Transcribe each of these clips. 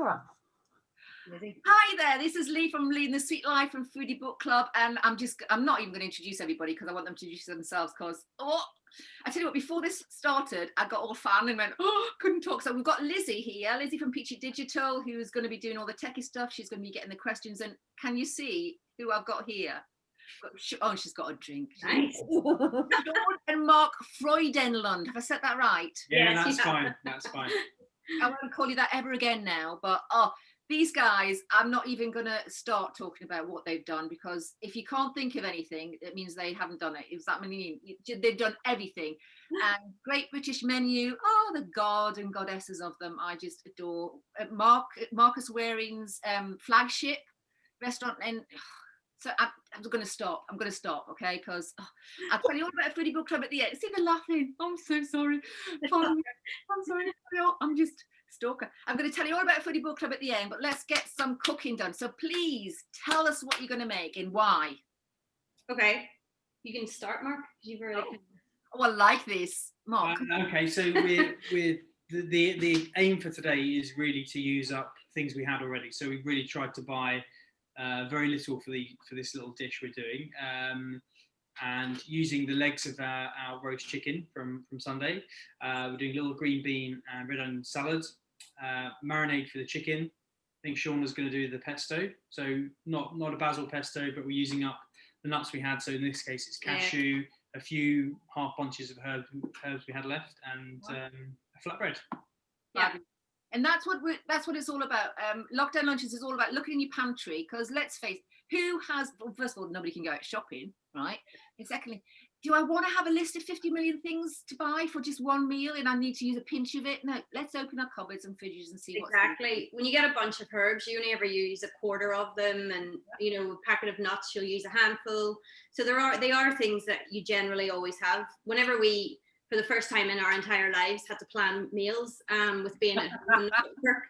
camera. Hi there, this is Lee from Leading the Sweet Life from Foodie Book Club, and I'm not even going to introduce everybody because I want them to introduce themselves, because I tell you what, before this started I got all fan and went, couldn't talk. So we've got Lizzie here, Lizzie from Peachy Digital, who's going to be doing all the techie stuff. She's going to be getting the questions. And can you see who I've got here? Oh, she's got a drink. Nice. And Mark Froydenlund. Have I said that right? Yeah, that's fine. That's fine. I won't call you that ever again now, but these guys, I'm not even going to start talking about what they've done, because if you can't think of anything, it means they haven't done it. Is that meaning they've done everything? And Great British Menu, the god and goddesses of them, I just adore. Marcus Waring's flagship restaurant, and so I'm going to stop. I'm going to stop, okay? Because I'll tell you all about a Foodie Book Club at the end. See, they're laughing. I'm so sorry. I'm sorry. I'm just stalker. I'm going to tell you all about Foodie Book Club at the end, but let's get some cooking done. So please tell us what you're going to make and why. Okay, you can start, Mark. You've already. I like this, Mark. Okay, so we're the aim for today is really to use up things we had already. So we really tried to buy very little for this little dish we're doing, and using the legs of our roast chicken from Sunday. We're doing a little green bean and red onion salad. Marinade for the chicken. I think Shauna's going to do the pesto, so not a basil pesto, but we're using up the nuts we had. So in this case it's cashew, a few half bunches of herbs we had left, and a flatbread. Yeah. And that's what it's all about. Lockdown lunches is all about looking in your pantry, because let's face it, first of all, nobody can go out shopping, right? And secondly, do I want to have a list of 50 million things to buy for just one meal and I need to use a pinch of it? No, let's open our cupboards and fridges and see what's exactly. When you get a bunch of herbs, you only ever use a quarter of them, and a packet of nuts, you'll use a handful. So they are things that you generally always have. Whenever we, for the first time in our entire lives, had to plan meals with being at home and work,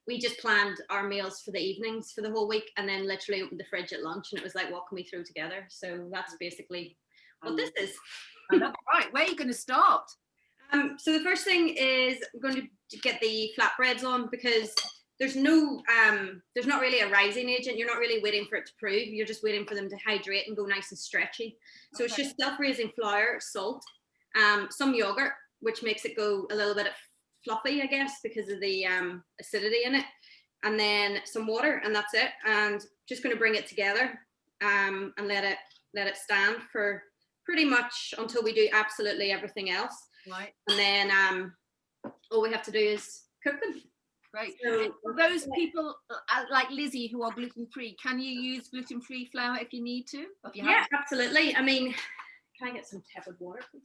we just planned our meals for the evenings for the whole week, and then literally opened the fridge at lunch, and it was like, what can we throw together? So that's basically what this is. Right, where are you going to start? So the first thing is we're going to get the flatbreads on, because there's not really a rising agent. You're not really waiting for it to prove. You're just waiting for them to hydrate and go nice and stretchy. So It's just self-raising flour, salt, some yogurt, which makes it go a little bit fluffy, I guess, because of the acidity in it, and then some water, and that's it. And just going to bring it together and let it stand for pretty much until we do absolutely everything else. Right. And then all we have to do is cook them. Right. So for those people like Lizzie who are gluten-free, can you use gluten-free flour if you need to? Yeah, absolutely. I mean, can I get some tepid water, please?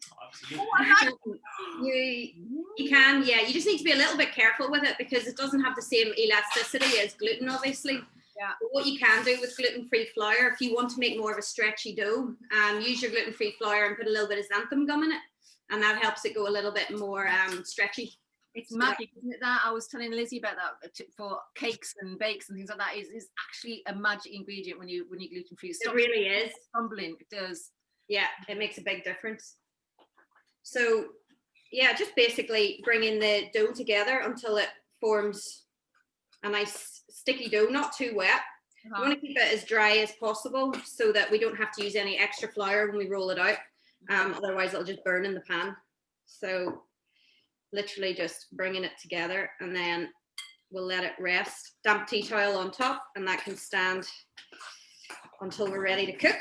You can, yeah. You just need to be a little bit careful with it, because it doesn't have the same elasticity as gluten, obviously. Yeah. But what you can do with gluten-free flour, if you want to make more of a stretchy dough, use your gluten-free flour and put a little bit of xanthan gum in it, and that helps it go a little bit more stretchy. It's magic, isn't it? That I was telling Lizzie about that for cakes and bakes and things like that. Is actually a magic ingredient when you gluten-free. It really is. Crumbling, it does. Yeah, it makes a big difference. So yeah, just basically bringing the dough together until it forms a nice sticky dough, not too wet. You want to keep it as dry as possible so that we don't have to use any extra flour when we roll it out. Otherwise it'll just burn in the pan. So literally just bringing it together, and then we'll let it rest. Damp tea towel on top, and that can stand until we're ready to cook.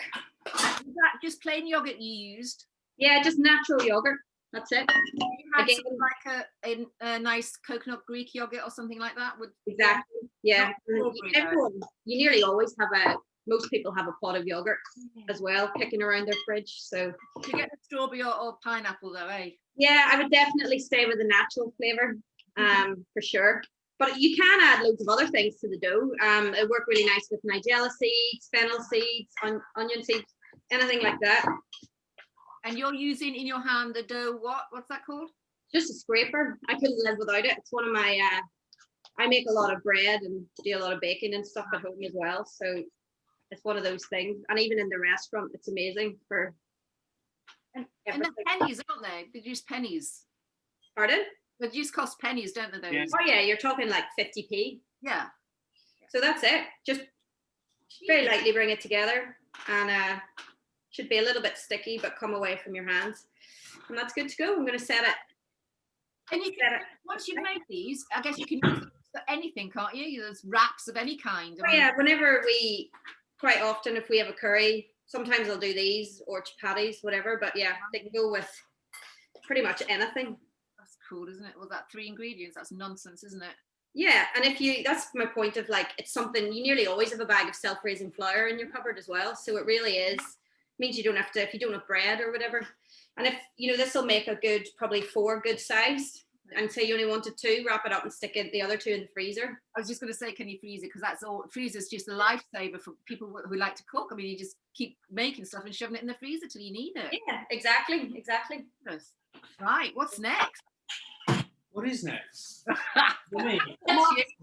Is that just plain yogurt you used? Yeah, just natural yogurt. That's it. Again, like a nice coconut Greek yogurt or something like that. Exactly. Yeah. You nearly always have most people have a pot of yogurt as well kicking around their fridge. So you get the strawberry or pineapple though, eh? Yeah, I would definitely stay with the natural flavour, for sure. But you can add loads of other things to the dough. It worked really nice with nigella seeds, fennel seeds, onion seeds, anything like that. And you're using in your hand the dough, what's that called? Just a scraper. I couldn't live without it. It's one of my, I make a lot of bread and do a lot of baking and stuff at home as well. So it's one of those things. And even in the restaurant, it's amazing for And the pennies, aren't they? They use pennies. Pardon? But they just cost pennies, don't they? Those? Yeah. Oh yeah, you're talking like 50p. Yeah. So that's it. Just very lightly bring it together, and should be a little bit sticky, but come away from your hands, and that's good to go. I'm going to set it. And you can, once you make these, I guess you can use them for anything, can't you? There's wraps of any kind. Oh yeah, quite often if we have a curry, sometimes I'll do these or patties, whatever. But yeah, they can go with pretty much anything. That's cool, isn't it? Well, that 3 ingredients, that's nonsense, isn't it? Yeah, and that's my point of like, it's something you nearly always have a bag of self-raising flour in your cupboard as well. So it really means you don't have to, if you don't have bread or whatever. And if, this will make a good, probably 4 good size. And say you only wanted 2, wrap it up and stick the other 2 in the freezer. I was just going to say, can you freeze it? Because that's all, freezer's just a lifesaver for people who like to cook. I mean, you just keep making stuff and shoving it in the freezer till you need it. Yeah, exactly. Right, what's next? What is next? Me.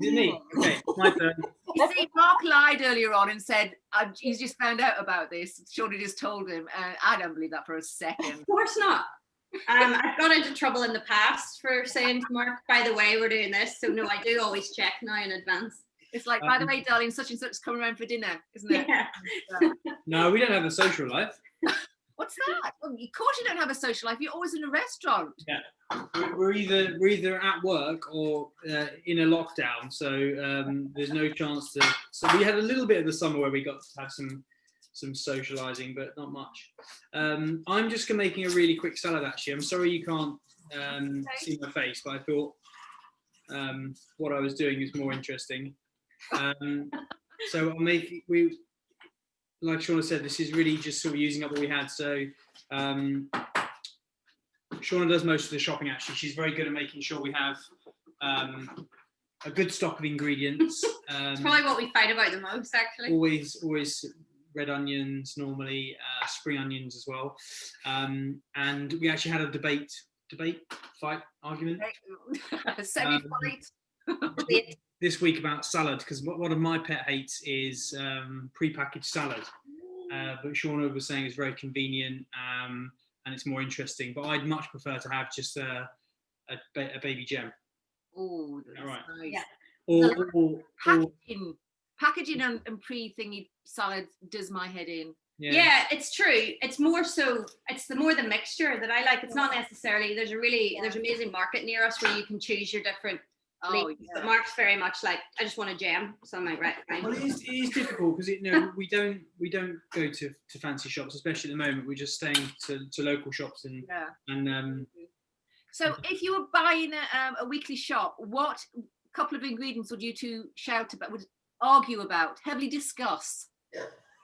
Me. Okay, my turn. You see, Mark lied earlier on and said he's just found out about this. Shauna just told him, and I don't believe that for a second. Of course not. I've got into trouble in the past for saying to Mark, by the way, we're doing this. So no, I do always check now in advance. It's like, by the way, darling, such and such is coming around for dinner, isn't it? Yeah. No, we don't have a social life. What's that? Well, of course you don't have a social life. You're always in a restaurant. Yeah. We're either at work or in a lockdown, so there's no chance to. So we had a little bit of the summer where we got to have some socializing, but not much. I'm just making a really quick salad. Actually, I'm sorry you can't see my face, but I thought what I was doing is more interesting. So like Shauna said, this is really just sort of using up what we had. So Shauna does most of the shopping, actually. She's very good at making sure we have a good stock of ingredients. It's probably what we fight about the most, actually. Always red onions, normally spring onions as well. And we actually had a argument. Semi-fight. This week about salad, because one of my pet hates is pre-packaged salad. But Shauna was saying it's very convenient and it's more interesting. But I'd much prefer to have just a baby gem. Oh, that's right. Nice. Yeah. Or packaging and pre-thingy salad does my head in. Yeah, it's true. It's more so, it's more the mixture that I like. It's not necessarily, there's an amazing market near us where you can choose your different. But Mark's very much like, I just want a gem, so I'm like, right, fine. Well, it is difficult because we don't go to fancy shops, especially at the moment. We're just staying to local shops and. So, if you were buying a weekly shop, what couple of ingredients would you two argue about, heavily discuss?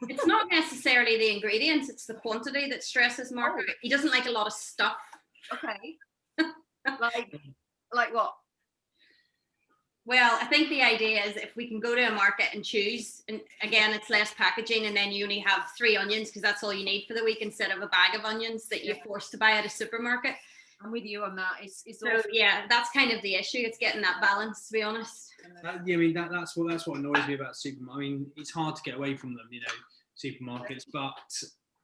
It's not necessarily the ingredients; it's the quantity that stresses Mark. Oh. He doesn't like a lot of stuff. Okay. like what? Well, I think the idea is if we can go to a market and choose, and again, it's less packaging, and then you only have 3 onions because that's all you need for the week instead of a bag of onions that you're forced to buy at a supermarket. I'm with you on that. It's so yeah, that's kind of the issue. It's getting that balance, to be honest. I mean, that's what annoys me about supermarkets. I mean, it's hard to get away from them, supermarkets, but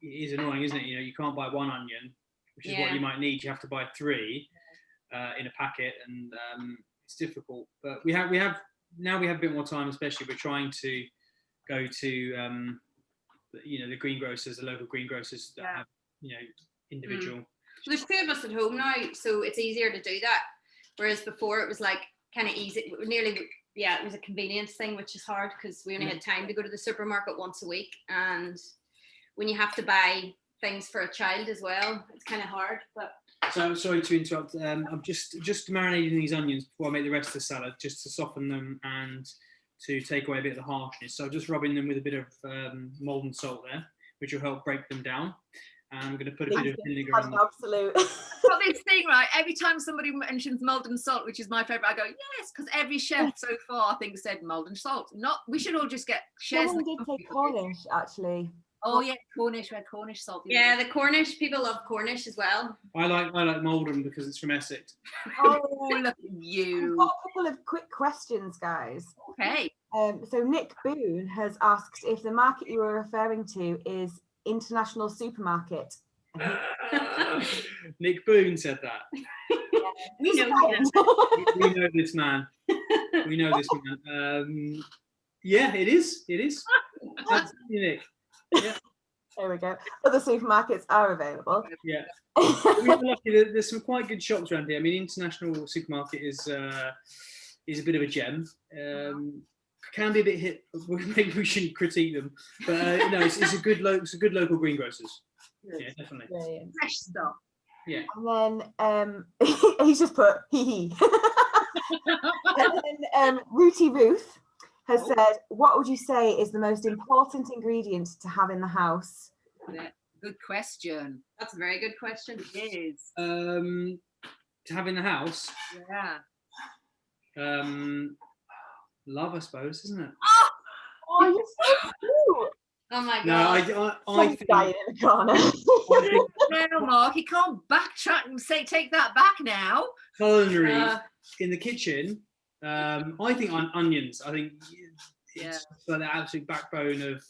it is annoying, isn't it? You can't buy 1 onion, which is what you might need. You have to buy 3 in a packet, and it's difficult. But we have a bit more time, especially we're trying to go to the greengrocers, the local greengrocers that have individual. There's 2 of us at home now, so it's easier to do that. Whereas before it was like kind of easy, it was a convenience thing, which is hard because we only had time to go to the supermarket once a week, and when you have to buy things for a child as well, it's kind of hard. But so sorry to interrupt. I'm just marinating these onions before I make the rest of the salad, just to soften them and to take away a bit of the harshness. So I'm just rubbing them with a bit of Maldon salt there, which will help break them down. And I'm going to put a bit of vinegar on them. Absolute. Got this thing, right? Every time somebody mentions Maldon salt, which is my favourite, I go, yes, because every chef so far, I think, said Maldon salt. We should all just get shares. Someone did say Cornish, actually. Oh yeah, Cornish. We had Cornish salt. Yeah, the Cornish, people love Cornish as well. I like Maldon because it's from Essex. Oh, look at you. I've got a couple of quick questions, guys. Okay. So Nick Boone has asked if the market you were referring to is International Supermarket. Nick Boone said that. We know you. We know this man. We know this man. Yeah, it is. It is. That's unique. Yeah. There we go. Other supermarkets are available. Yeah. We're lucky. There's some quite good shops around here. I mean, International Supermarket is a bit of a gem. Can be a bit hit. Maybe we shouldn't critique them, but no, it's a good local greengrocers. Yeah, definitely. Brilliant. Fresh stuff. Yeah. And then he's just put hee hee. And then Rooty Ruth has said, what would you say is the most important ingredient to have in the house? Yeah, good question. That's a very good question. It is. To have in the house. Yeah. Love, I suppose, isn't it? Oh, you're so cute. Oh my god. No, I think. Dying in the corner. No, Mark, you can't backtrack and take that back now. Culinary in the kitchen. I think onions. I think it's like the absolute backbone of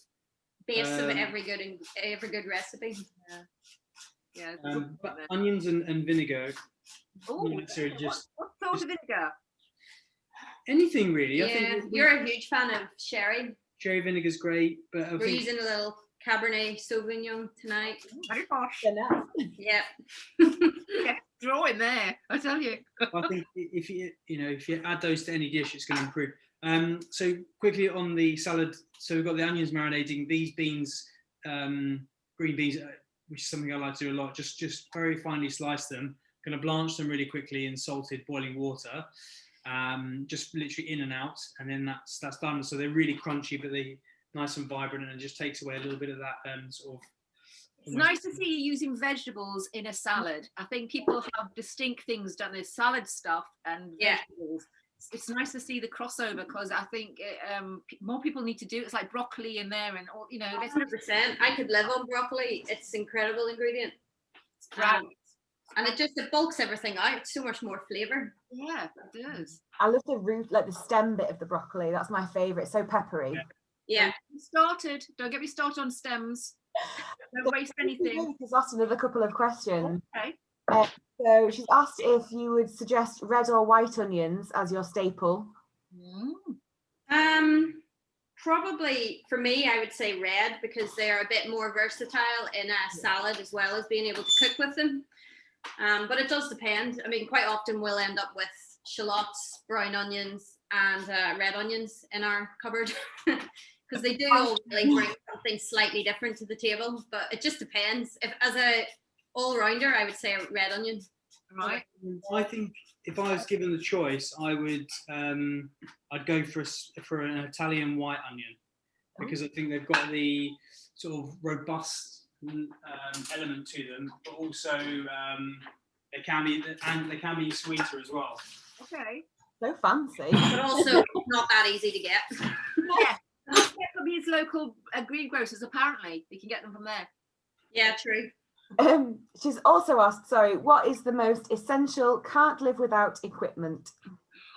base of every good recipe. Yeah. But onions and vinegar. Oh, Not necessarily just what sort of vinegar? anything really. Yeah, I think you're a huge fan of sherry. cherry vinegar is great, but I We're think using a little Cabernet Sauvignon tonight. Very posh. Yep. Yeah, draw in there, I tell you. I think if you add those to any dish, it's going to improve. So quickly on the salad, so we've got the onions marinating. These beans, green beans, which is something I like to do a lot. Just very finely slice them. Going to blanch them really quickly in salted boiling water. Just literally in and out, and then that's done. So they're really crunchy, but they nice and vibrant, and it just takes away a little bit of that sort of. It's nice to see you using vegetables in a salad. I think people have distinct things done. There's salad stuff and vegetables. It's nice to see the crossover, because I think more people need to do it. It's like broccoli in there, and all, 100%. I could live on broccoli. It's an incredible ingredient. It's great. And it bulks everything out. It's so much more flavour. Yeah, it does. I love the root, like the stem bit of the broccoli. That's my favourite. It's so peppery. Yeah. Don't get me started on stems. Don't waste anything. She's asked another couple of questions. Okay. So she's asked if you would suggest red or white onions as your staple. Probably for me, I would say red, because they are a bit more versatile in a salad, as well as being able to cook with them. But it does depend. I mean, quite often we'll end up with shallots, brown onions, and red onions in our cupboard, because they do all really bring something slightly different to the table. But it just depends. If as a all-rounder, I would say a red onion. Right. I think if I was given the choice, I would I'd go for an Italian white onion, because I think they've got the sort of robust element to them, but also they can be sweeter as well. Okay. So fancy. But also not that easy to get. Yeah. Get from these local greengrocers, apparently. You can get them from there. Yeah, true. She's also asked, sorry, what is the most essential, can't live without equipment?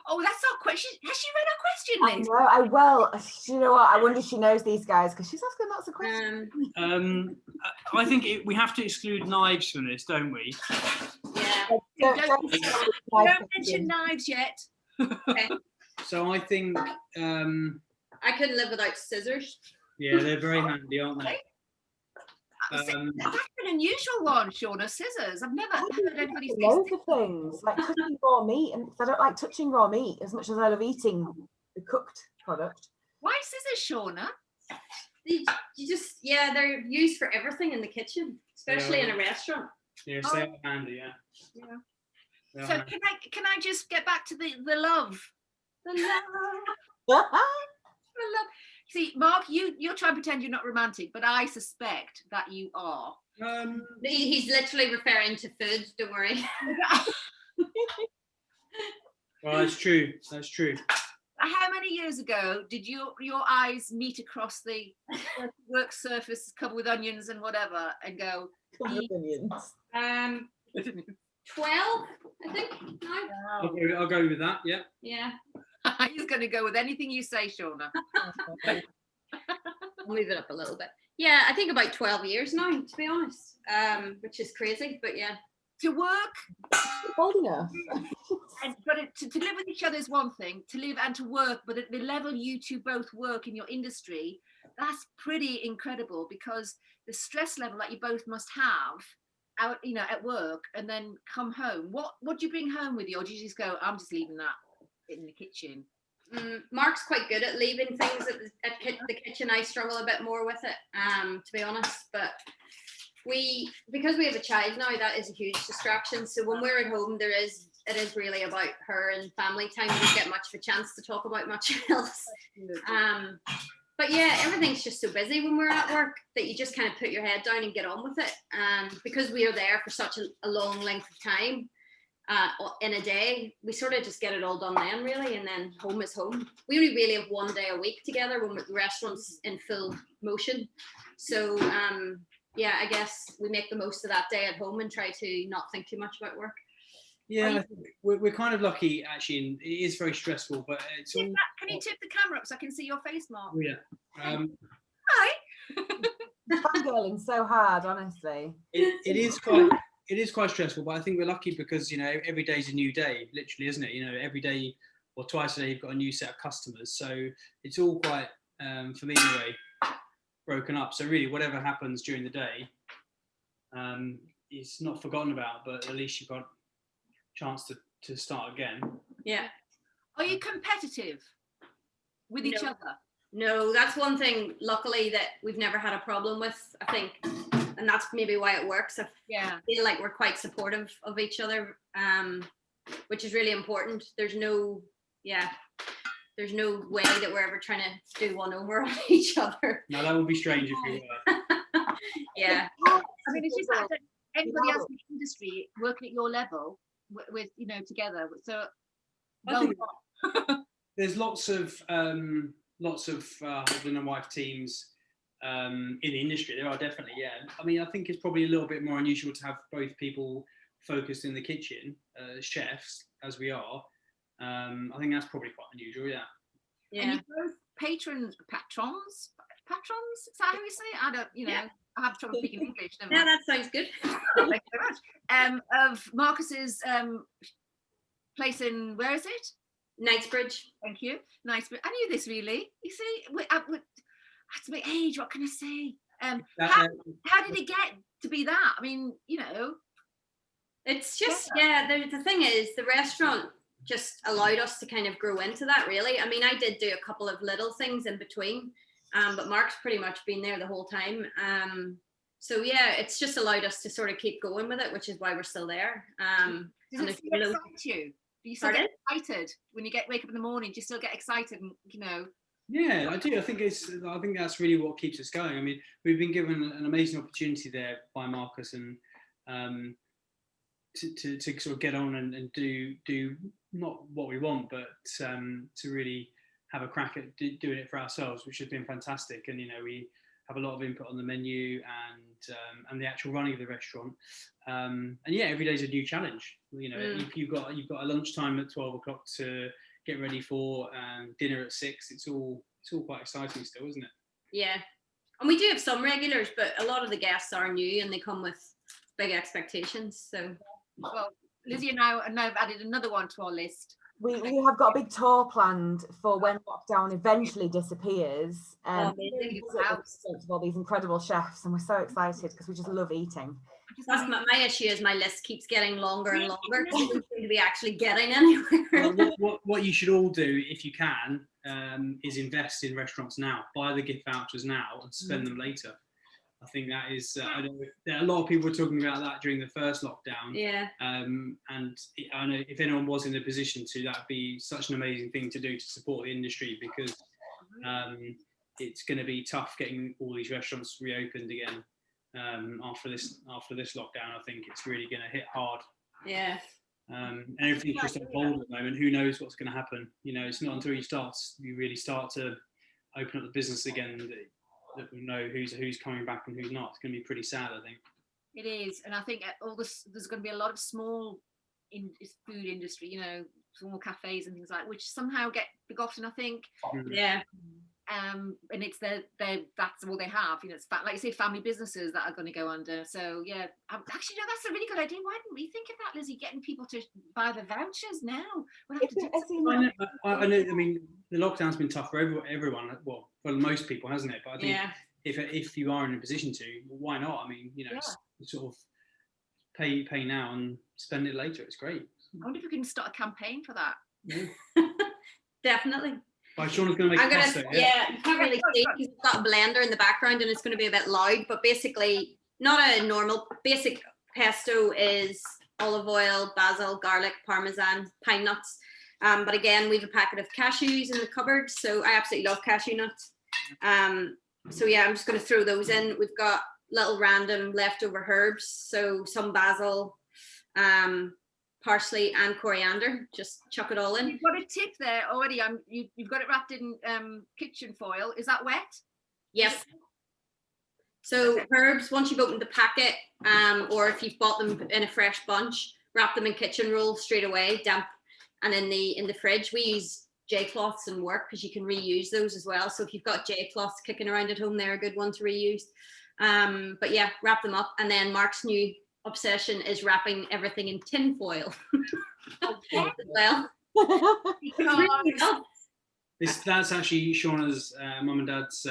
Oh, that's our question. Has she read our question list? You know what? I wonder if she knows these guys, because she's asking lots of questions. I think we have to exclude knives from this, don't we? Yeah. Don't mention knives yet. Okay. So I think I couldn't live without scissors. yeah, they're very handy, aren't they? That's an unusual one, Shauna. Scissors. I've never heard anybody say Loads of things, like cooking raw meat, and I don't like touching raw meat as much as I love eating the cooked product. Why scissors, Shauna? They're used for everything in the kitchen, especially in a restaurant. Yeah, so they're handy, yeah. So can I just get back to the love? The love. Well, The love. See, Mark, you're trying to pretend you're not romantic, but I suspect that you are. He's literally referring to food, don't worry. Well, that's true. That's true. How many years ago did your eyes meet across the work surface covered with onions and whatever and go? 12, I think. No? I'll go with that. Yeah. Yeah. He's going to go with anything you say, Shauna. I'll move it up a little bit. Yeah, I think about 12 years now, to be honest, which is crazy, but yeah. to work, Bold enough. to live with each other is one thing. To live and to work, but at the level you two both work in your industry, that's pretty incredible, because the stress level that you both must have out, you know, at work, and then come home. What do you bring home with you, or do you just go, I'm just leaving that in the kitchen? Mark's quite good at leaving things at the kitchen. I struggle a bit more with it, to be honest. But because we have a child now, that is a huge distraction. So when we're at home, it is really about her and family time. We don't get much of a chance to talk about much else. But yeah, everything's just so busy when we're at work that you just kind of put your head down and get on with it. Because we are there for such a long length of time in a day, we sort of just get it all done then, really, and then home is home. We only really have one day a week together when the restaurant's in full motion. So yeah, I guess we make the most of that day at home and try to not think too much about work. Yeah, I think we're kind of lucky, actually, and it is very stressful, but it's all... Can you tip the camera up so I can see your face, Mark? Oh, yeah. Hi. Fangirling so hard, honestly. It is quite stressful, but I think we're lucky because, you know, every day's a new day, literally, isn't it? You know, every day or twice a day you've got a new set of customers, so it's all quite, for me anyway, broken up. So really, whatever happens during the day, it's not forgotten about, but at least you've got chance to start again. Yeah. Are you competitive with each other? No, that's one thing, luckily, that we've never had a problem with, I think, and that's maybe why it works. I feel like we're quite supportive of each other, which is really important. There's no way that we're ever trying to do one over on each other. No, that would be strange if we were. Yeah. I mean, it's just that anybody else in the industry working at your level with you know, together. So I think there's lots of husband and wife teams in the industry. There are definitely, yeah. I mean, I think it's probably a little bit more unusual to have both people focused in the kitchen, chefs, as we are. I think that's probably quite unusual, yeah. Yeah. And you both patrons? Is that how you say it? I don't, you know. Yeah. I have trouble speaking English. Yeah, that sounds good. Thank you very much. Of Marcus's place in, where is it? Knightsbridge. Thank you. Knightsbridge. I knew this, really. You see, that's my age. What can I say? How did it get to be that? I mean, you know. It's just, the thing is, the restaurant just allowed us to kind of grow into that, really. I mean, I did do a couple of little things in between. But Mark's pretty much been there the whole time. So yeah, it's just allowed us to sort of keep going with it, which is why we're still there. Does it still excite you? Do you still get excited when you wake up in the morning? Do you still get excited and, you know? Yeah, I do. I think that's really what keeps us going. I mean, we've been given an amazing opportunity there by Marcus, and to sort of get on and do not what we want, but to really have a crack at doing it for ourselves, which has been fantastic. And you know, we have a lot of input on the menu and the actual running of the restaurant. And yeah, every day's a new challenge. You know, if you've got a lunchtime at 12 o'clock to get ready for, dinner at 6. It's all quite exciting still, isn't it? Yeah, and we do have some regulars, but a lot of the guests are new and they come with big expectations. So, well, Lizzie and I have added another one to our list. We have got a big tour planned for when lockdown eventually disappears. Of all these incredible chefs, and we're so excited because we just love eating. That's my issue is my list keeps getting longer and longer because we don't seem to be actually getting anywhere. What you should all do, if you can, is invest in restaurants now. Buy the gift vouchers now and spend them later. I think that is, I know a lot of people were talking about that during the first lockdown. Yeah. And I know if anyone was in a position to, that'd be such an amazing thing to do to support the industry, because it's going to be tough getting all these restaurants reopened again after this lockdown. I think it's really going to hit hard. Yeah. And everything's just on hold at the moment. Who knows what's going to happen? You know, it's not until you really start to open up the business again that we know who's coming back and who's not. It's going to be pretty sad, I think. It is, and I think there's going to be a lot of small food industry, you know, small cafes and things like, which somehow get forgotten, I think. Yeah. and it's that's all they have. You know, it's like you say, family businesses that are going to go under. So yeah, actually, no, that's a really good idea. Why didn't we think of that, Lizzie? Getting people to buy the vouchers now. We'll have to do something. I know. I mean, the lockdown's been tough for everyone. Well, for most people, hasn't it? But I think if you are in a position to, why not? I mean, you know, sort of pay now and spend it later. It's great. I wonder if we can start a campaign for that. Yeah. Definitely. Right, Shauna's going to make a pesto, yeah, you can't really see. He's got a blender in the background and it's going to be a bit loud, but basically not a normal basic pesto is olive oil, basil, garlic, parmesan, pine nuts. But again, we have a packet of cashews in the cupboard, so I absolutely love cashew nuts. So yeah, I'm just going to throw those in. We've got little random leftover herbs, so some basil, parsley and coriander. Just chuck it all in. You've got a tip there already. You've got it wrapped in kitchen foil. Is that wet? Yes. So herbs, once you've opened the packet, or if you've bought them in a fresh bunch, wrap them in kitchen roll straight away, damp. And in the fridge, we use J-cloths in work because you can reuse those as well. So if you've got J-cloths kicking around at home, they're a good one to reuse. But yeah, wrap them up. And then Mark's new obsession is wrapping everything in tin foil. Well, that's actually Shauna's mum and dad's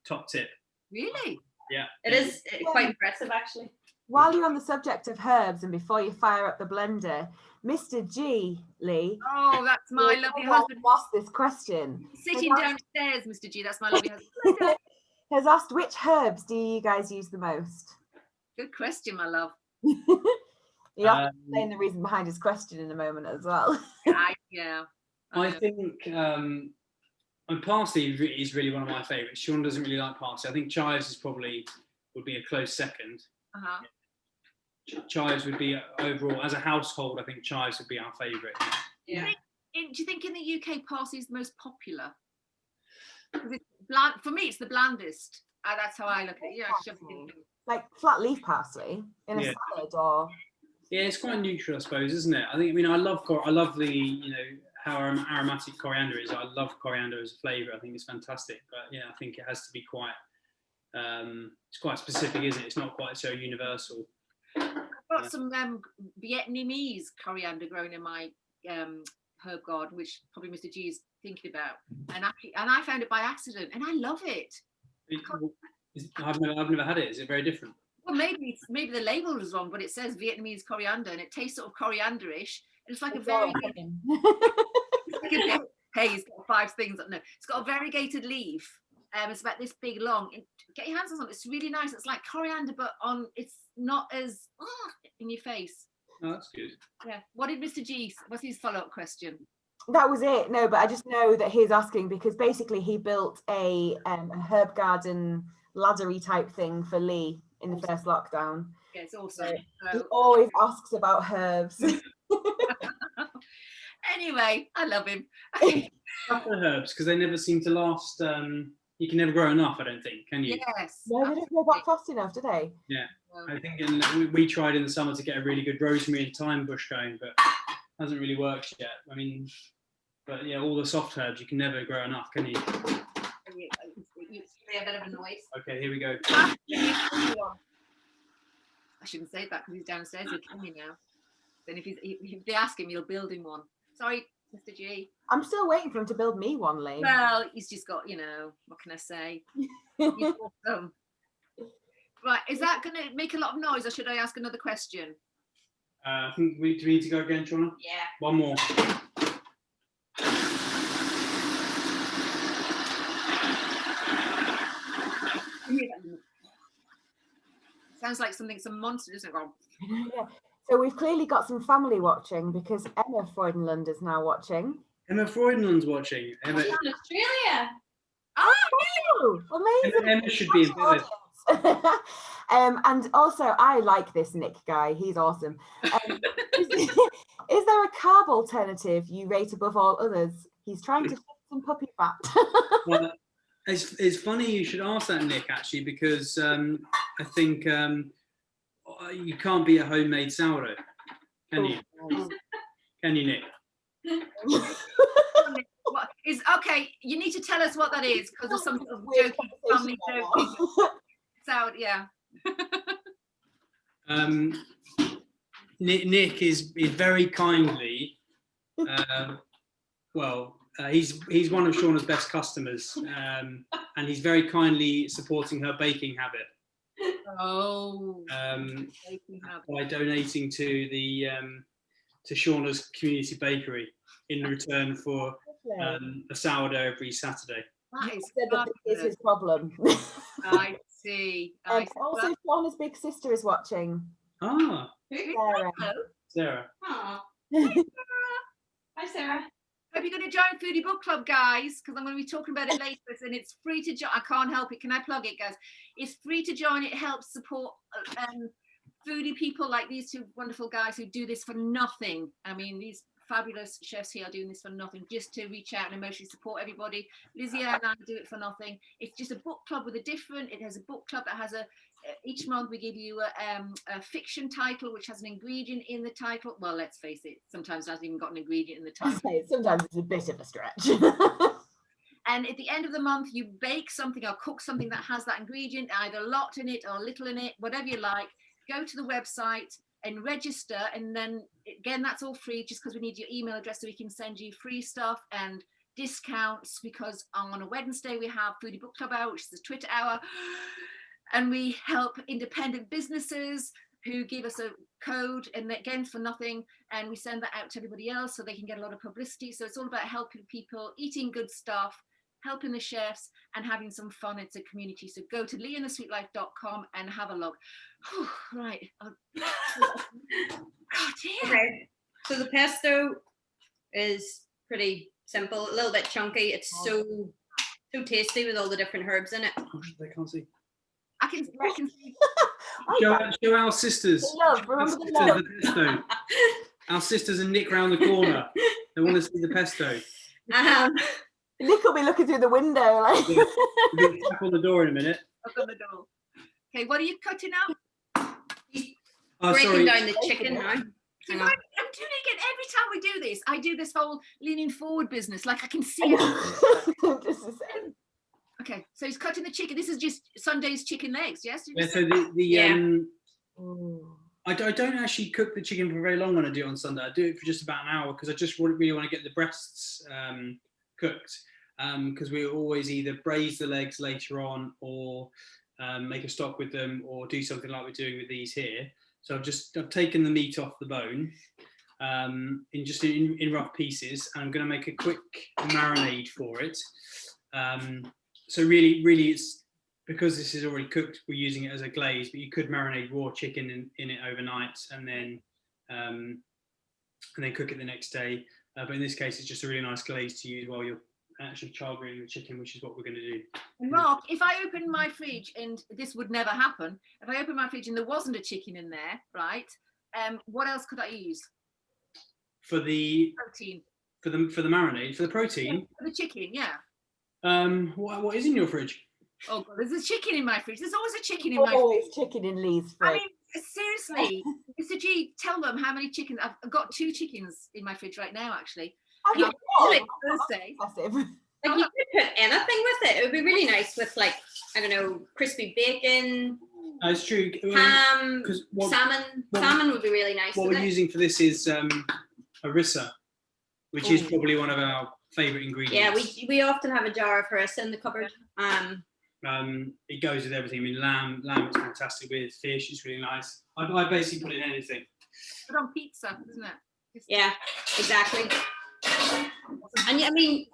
top tip. Really? Yeah. It is quite impressive, actually. While you're on the subject of herbs and before you fire up the blender, Mr. G, Lee. Oh, that's my lovely husband. Asked this question. Sitting downstairs, Mr. G, that's my lovely husband. Has asked, which herbs do you guys use the most? Good question, my love. You have to explain the reason behind his question in a moment as well. I think parsley is really one of my favourites. Shauna doesn't really like parsley. I think chives would be a close second. Chives would be overall, as a household, I think chives would be our favourite. Yeah. Do you think in the UK parsley is the most popular? It's bland, for me, it's the blandest. That's how I look at it. Yeah, like flat leaf parsley in a salad, or it's quite neutral, I suppose, isn't it? I mean, I love the how aromatic coriander is. I love coriander as a flavour. I think it's fantastic. But yeah, I think it has to be quite. It's quite specific, isn't it? It's not quite so universal. I've got some Vietnamese coriander growing in my herb garden, which probably Mr. G is thinking about, and I found it by accident, and I love it. I've never had it. Is it very different? Well, maybe the label is wrong, but it says Vietnamese coriander, and it tastes sort of coriander-ish. It's like a variegated. Hey, it's got 5 things. No, it's got a variegated leaf. It's about this big long. Get your hands on something. It's really nice. It's like coriander, but it's not as in your face. Oh, that's good. Yeah. What did Mr. G? What's his follow-up question? That was it. No, but I just know that he's asking because basically he built a herb garden laddery type thing for Lee in the first lockdown. Yeah, it's awesome. He always asks about herbs. Anyway, I love him. Couple of herbs because they never seem to last. You can never grow enough, I don't think, can you? Yes. No, they don't grow back fast enough, do they? Yeah. I think we tried in the summer to get a really good rosemary and thyme bush going, but hasn't really worked yet. I mean, but yeah, all the soft herbs, you can never grow enough, can you? You say a bit of a noise. Okay, here we go. I shouldn't say that because he's downstairs. He'll kill me now. Then if they ask him, he'll build him one. Sorry, Mr. G. I'm still waiting for him to build me one, Lee. Well, he's just got, what can I say? He's awesome. Right, is that going to make a lot of noise, or should I ask another question? I think do we need to go again, Shauna? Yeah. One more. Sounds like some monster, doesn't it, Rob? Yeah. So we've clearly got some family watching because Emma Froydenlund is now watching. Emma Froydenlund's watching. Emma in Australia. Oh, amazing! Emma should be in bed. And also, I like this Nick guy. He's awesome. Is there a carb alternative you rate above all others? He's trying to fix some puppy fat. Well, it's funny you should ask that, Nick, actually, because I think you can't beat a homemade sourdough, can you? Can you, Nick? Is okay. You need to tell us what that is because there's some sort of Weird joking, conversation family right joking. now. It's out, yeah. Nick is very kindly, he's one of Shauna's best customers, and he's very kindly supporting her baking habit. Oh. By donating to the to Shauna's community bakery in return for a sourdough every Saturday. That is Said that this is his problem. I see. Also, Shauna's big sister is watching. Ah, Sarah. Sarah. Aw. Hi, Sarah. Hope you're going to join Foodie Book Club, guys, because I'm going to be talking about it later. And it's free to join. I can't help it. Can I plug it, guys? It's free to join. It helps support foodie people like these two wonderful guys who do this for nothing. I mean, these fabulous chefs here are doing this for nothing, just to reach out and emotionally support everybody. Lizzie and I do it for nothing. It's just a book club with it has a book club that has each month we give you a fiction title which has an ingredient in the title. Well, let's face it, sometimes it hasn't even got an ingredient in the title. Sometimes it's a bit of a stretch. And at the end of the month, you bake something or cook something that has that ingredient, either a lot in it or a little in it, whatever you like. Go to the website and register, and then again, that's all free, just because we need your email address so we can send you free stuff and discounts, because on a Wednesday we have Foodie Book Club Hour, which is the Twitter hour, and we help independent businesses who give us a code, and again for nothing, and we send that out to everybody else so they can get a lot of publicity. So it's all about helping people, eating good stuff, helping the chefs, and having some fun. It's a community. So go to leeandthesweetlife.com and have a look. Right. God damn. Okay. So the pesto is pretty simple, a little bit chunky. It's so tasty with all the different herbs in it. They can't see. I can see. Show our sisters. Love, remember the love. The pesto. Our sisters and Nick round the corner. They want to see the pesto. Nick will be looking through the window like. We'll tap on the door in a minute. Knock on the door. Okay, what are you cutting out? Breaking down the chicken now. I'm doing it again every time we do this. I do this whole leaning forward business, like I can see it. Okay, so he's cutting the chicken. This is just Sunday's chicken legs, yes? Yeah, so I don't actually cook the chicken for very long when I do it on Sunday. I do it for just about an hour because I just really want to get the breasts cooked, because we always either braise the legs later on or make a stock with them or do something like we're doing with these here. So I've taken the meat off the bone in rough pieces, and I'm going to make a quick marinade for it. So really it's because this is already cooked, we're using it as a glaze, but you could marinate raw chicken in it overnight and then cook it the next day. But in this case, it's just a really nice glaze to use while you're actually char-grilled the chicken, which is what we're going to do. And Mark, if I open my fridge, and this would never happen, if I open my fridge and there wasn't a chicken in there, right? What else could I use? For the protein. For the marinade, for the protein. Yeah, for the chicken, yeah. What is in your fridge? Oh God, there's a chicken in my fridge. There's always a chicken in my fridge. Always chicken in Lee's fridge. I mean, seriously, Mr. G, tell them how many chickens. I've got 2 chickens in my fridge right now, actually. Thursday. Like you could put anything with it. It would be really nice with, like, I don't know, crispy bacon. It's true. Ham, salmon. Salmon would be really nice. What we're using for this is harissa, which is probably one of our favourite ingredients. Yeah, we often have a jar of harissa in the cupboard. It goes with everything. I mean, lamb is fantastic with fish. It's really nice. I basically put in anything. Put on pizza, isn't it? Yeah, exactly. And yeah, I mean,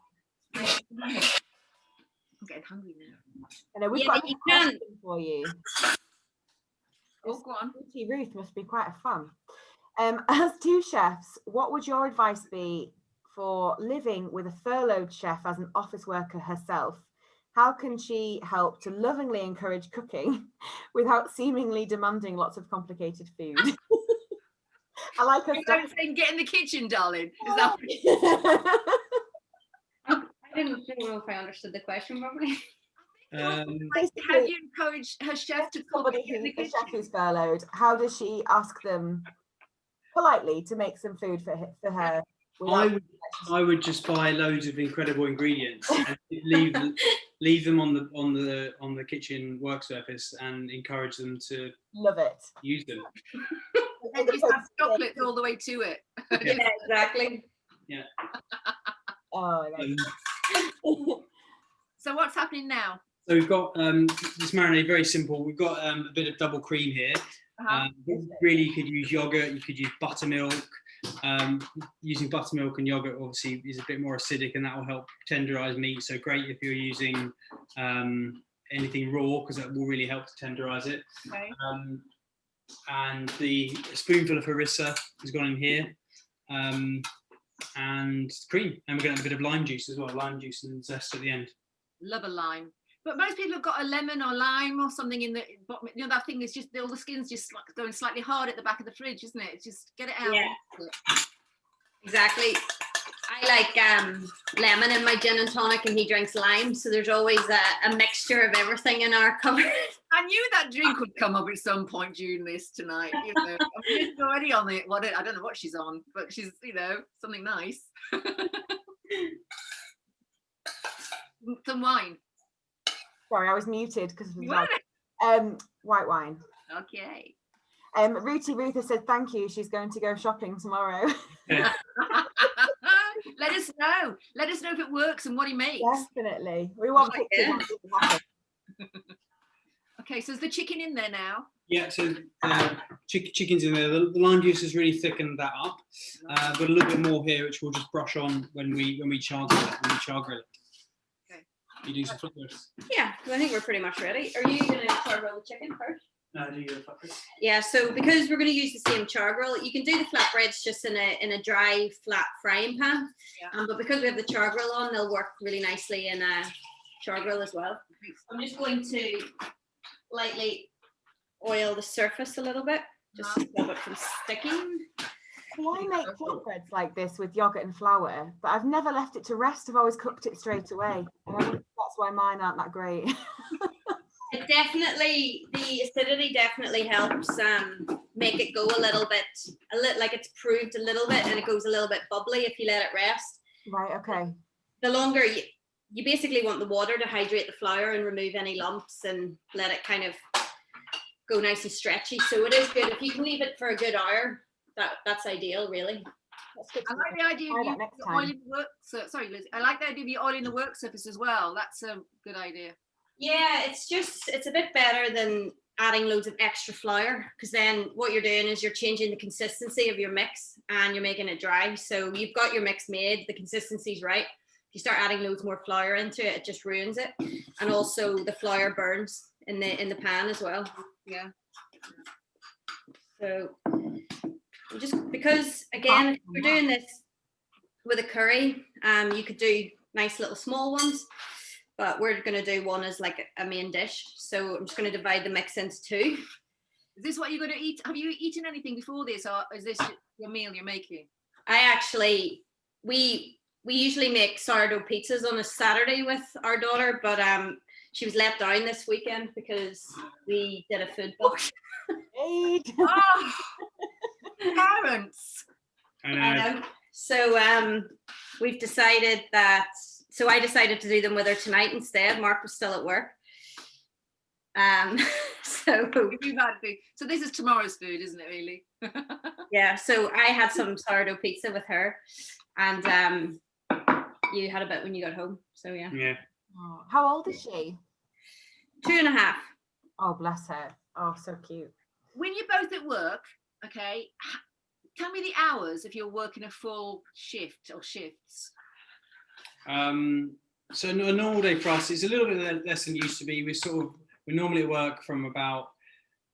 I'm getting hungry now. I know we've got a question for you. Oh, go on. Ruth must be quite fun. As 2 chefs, what would your advice be for living with a furloughed chef as an office worker herself? How can she help to lovingly encourage cooking without seemingly demanding lots of complicated food? I like her stuff. Saying, get in the kitchen, darling. Is that I didn't know if I understood the question properly. How do you encourage her chef to cook in the kitchen? Chef who's furloughed, how does she ask them politely to make some food for her? I I would just buy loads of incredible ingredients and leave them on the kitchen work surface and encourage them to Love it. use them. And just have chocolates all the way to it. Yeah, exactly. Yeah. Oh, I like So what's happening now? So we've got this marinade, very simple. We've got a bit of double cream here. Really, you could use yogurt, you could use buttermilk. Using buttermilk and yogurt obviously is a bit more acidic, and that will help tenderize meat. So great if you're using anything raw, because that will really help to tenderize it. Okay. And a spoonful of harissa has gone in here, and cream. And we're going to have a bit of lime juice as well, lime juice and zest at the end. Love a lime. But most people have got a lemon or lime or something in the bottom. You know, that thing is just, all the skin's just going slightly hard at the back of the fridge, isn't it? It's just get it out. Yeah. Exactly. I like lemon in my gin and tonic, and he drinks lime. So there's always a mixture of everything in our cupboard. I knew that drink would come up at some point during this tonight. You know, I mean, she's already on it. I don't know what she's on, but she's, you know, something nice. Some wine. Sorry, I was muted because You weren't. white wine. Okay. Ruthie Ruth has said thank you. She's going to go shopping tomorrow. Let us know. Let us know if it works and what he makes. Definitely. We want pictures. Once it happens. Okay, so is the chicken in there now? Yeah, so chicken's in there. The lime juice has really thickened that up. Got a little bit more here, which we'll just brush on when we char grill it. Okay. You do some flatbreads? Yeah, I think we're pretty much ready. Are you going to char grill the chicken first? No, do you do the flatbreads? Yeah, so because we're going to use the same char grill, you can do the flatbreads just in a dry, flat frying pan. Yeah. But because we have the char grill on, they'll work really nicely in a char grill as well. I'm just going to lightly oil the surface a little bit, just to stop it from sticking. Well, I make flatbreads like this with yogurt and flour, but I've never left it to rest. I've always cooked it straight away. And I think that's why mine aren't that great. It definitely, the acidity definitely helps make it go a little like it's proved a little bit, and it goes a little bit bubbly if you let it rest. Right, okay. The longer you basically want the water to hydrate the flour and remove any lumps and let it kind of go nice and stretchy. So it is good if you can leave it for a good hour. That's ideal, really. That's good I to like know. the idea Try of that you next time. oiling the work. Sorry, Liz. I like the idea of you oiling the work surface as well. That's a good idea. Yeah, it's a bit better than adding loads of extra flour, because then what you're doing is you're changing the consistency of your mix and you're making it dry. So you've got your mix made, the consistency's right. If you start adding loads more flour into it, it just ruins it. And also the flour burns in the pan as well. Yeah. So just because, again, if you're doing this with a curry, you could do nice little small ones, but we're going to do one as like a main dish. So I'm just going to divide the mix into two. Is this what you're going to eat? Have you eaten anything before this, or is this your meal you're making? We usually make sourdough pizzas on a Saturday with our daughter, but she was let down this weekend because we did a food box. Hey. Oh, parents. I know. So we've decided that. So I decided to do them with her tonight instead. Mark was still at work. So this is tomorrow's food, isn't it, really? yeah, so I had some sourdough pizza with her, and you had a bit when you got home. So yeah. Yeah. Oh, how old is she? 2.5. Oh, bless her. Oh, so cute. When you're both at work, okay, tell me the hours if you're working a full shift or shifts. So a normal day for us is a little bit less than it used to be. We normally work from about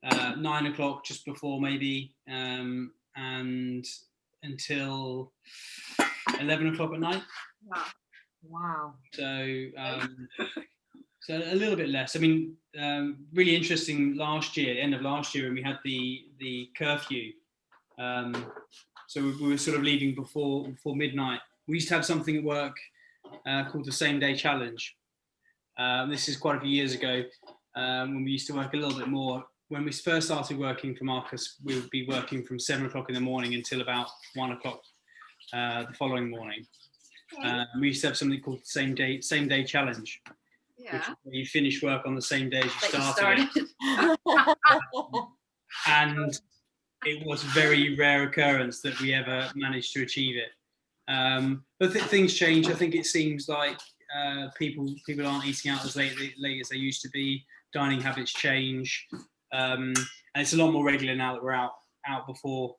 9 o'clock, just before maybe, and until 11 o'clock at night. Wow. So so a little bit less. I mean, really interesting end of last year, when we had the curfew. So we were sort of leaving before midnight. We used to have something at work called the same day challenge. This is quite a few years ago, when we used to work a little bit more. When we first started working for Marcus, we would be working from 7 o'clock in the morning until about 1 o'clock the following morning. We used to have something called same day challenge, which Yeah. is where you finish work on the same day as you That you started it. And it was a very rare occurrence that we ever managed to achieve it. But things change. I think it seems like people aren't eating out as late as they used to be. Dining habits change, and it's a lot more regular now that we're out before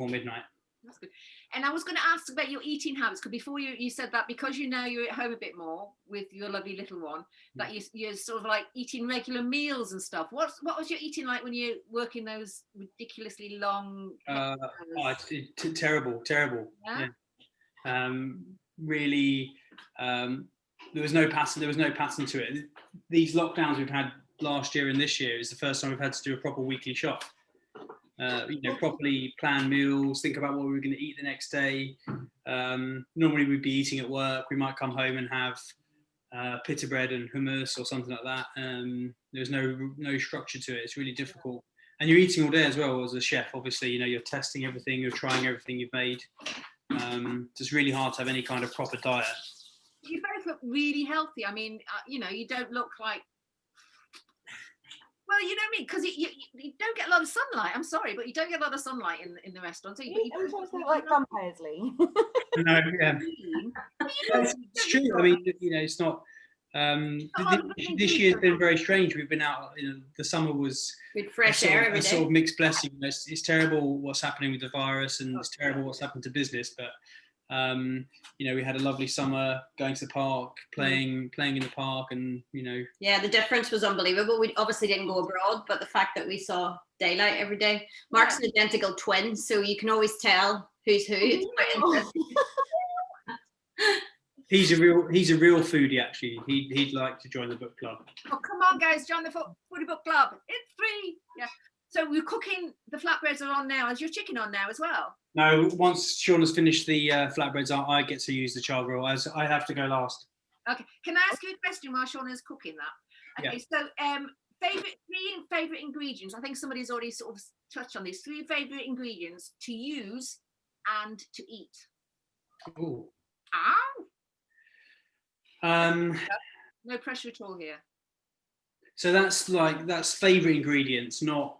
midnight. That's good. And I was going to ask about your eating habits, because before you said that because you're at home a bit more with your lovely little one, that you're sort of like eating regular meals and stuff. What was your eating like when you're working those ridiculously long hours? Terrible. Yeah? Really, there was no pattern to it. These lockdowns we've had last year and this year is the first time we've had to do a proper weekly shop. Properly plan meals, think about what we were going to eat the next day. Normally we'd be eating at work. We might come home and have pita bread and hummus or something like that. There's no structure to it. It's really difficult. And you're eating all day as well as a chef. Obviously, you're testing everything, you're trying everything you've made. It's really hard to have any kind of proper diet. You both look really healthy. I mean, you don't look like. Well, you know what I mean, because you don't get a lot of sunlight. I'm sorry, but you don't get a lot of sunlight in the restaurant. So you look like vampires, Lee. No, yeah. It's true. I mean, it's not. This year's been very strange. We've been out. The summer was with fresh air every day. Sort of mixed blessing. It's terrible what's happening with the virus, and it's terrible what's happened to business. But we had a lovely summer, going to the park, playing in the park, and Yeah, the difference was unbelievable. We obviously didn't go abroad, but the fact that we saw daylight every day. Mark's an identical twin, so you can always tell who's who. It's quite interesting. He's a real foodie, actually. He'd like to join the book club. Oh, come on, guys, join the Foodie Book Club. It's free. Yeah. So we're cooking. The flatbreads are on now. Is your chicken on now as well? No, once Shauna's finished the flatbreads, I get to use the char grill. As I have to go last. Okay. Can I ask you a question while Shauna's cooking that? Okay. Yeah. So, three favorite ingredients. I think somebody's already sort of touched on these. 3 favorite ingredients to use and to eat. Ooh. Ow. No pressure at all here. So that's favorite ingredients, not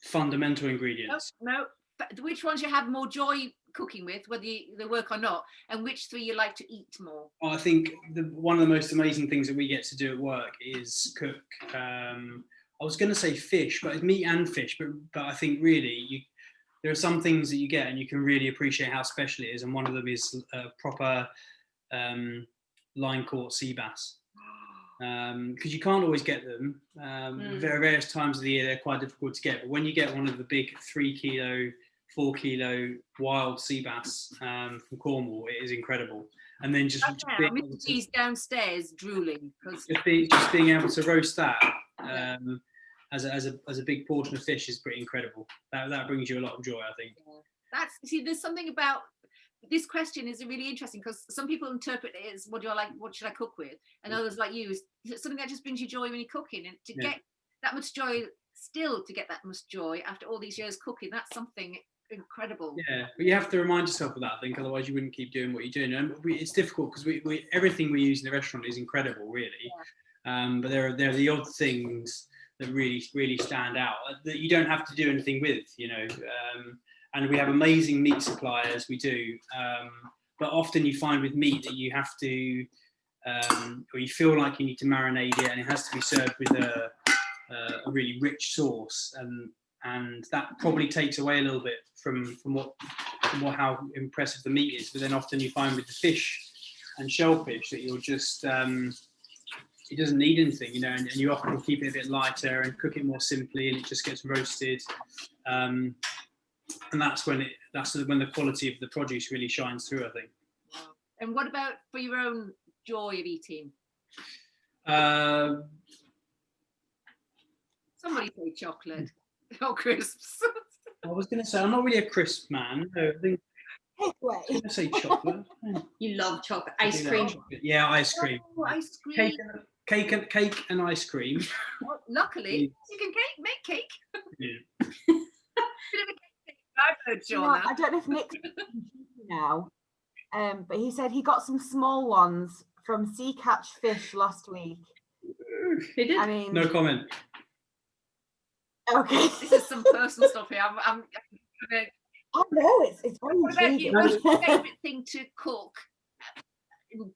fundamental ingredients. No. Which ones you have more joy cooking with, whether they work or not, and which 3 you like to eat more? I think one of the most amazing things that we get to do at work is cook. I was going to say fish, but it's meat and fish. But I think really there are some things that you get and you can really appreciate how special it is, and one of them is proper line caught sea bass. Because you can't always get them. Various times of the year they're quite difficult to get, but when you get one of the big 3 kilo, 4 kilo wild sea bass from Cornwall, it is incredible. And then just he's downstairs drooling because just being able to roast that as a big portion of fish is pretty incredible. That brings you a lot of joy, I think. There's something about this question is really interesting, because some people interpret it as what should I cook with, and others like you is something that just brings you joy when you're cooking, and to get that much joy, to get that much joy after all these years cooking, that's something incredible. Yeah, but you have to remind yourself of that, I think, otherwise you wouldn't keep doing what you're doing. And it's difficult because we everything we use in the restaurant is incredible, really. But there are the odd things that really stand out that you don't have to do anything with, and we have amazing meat suppliers, we do, but often you find with meat that you have to, or you feel like you need to marinate it, and it has to be served with a really rich sauce, and that probably takes away a little bit from how impressive the meat is. But then often you find with the fish and shellfish that you're just, it doesn't need anything, and you often keep it a bit lighter and cook it more simply, and it just gets roasted. And that's when the quality of the produce really shines through, I think. Wow. And what about for your own joy of eating? Somebody say chocolate or crisps. I was going to say I'm not really a crisp man. I think I was going to say chocolate. You love chocolate, ice cream. Yeah, ice cream. Oh, ice cream. Cake and ice cream. Well, luckily, you can make cake. Yeah. Bit of a cake. I've heard Shauna. I don't know if Nick's now. But he said he got some small ones from Sea Catch Fish last week. Who did? I mean, No comment. okay. This is some personal stuff here. I'm gonna, Oh no, it's very what about you? intriguing. What's your favourite thing to cook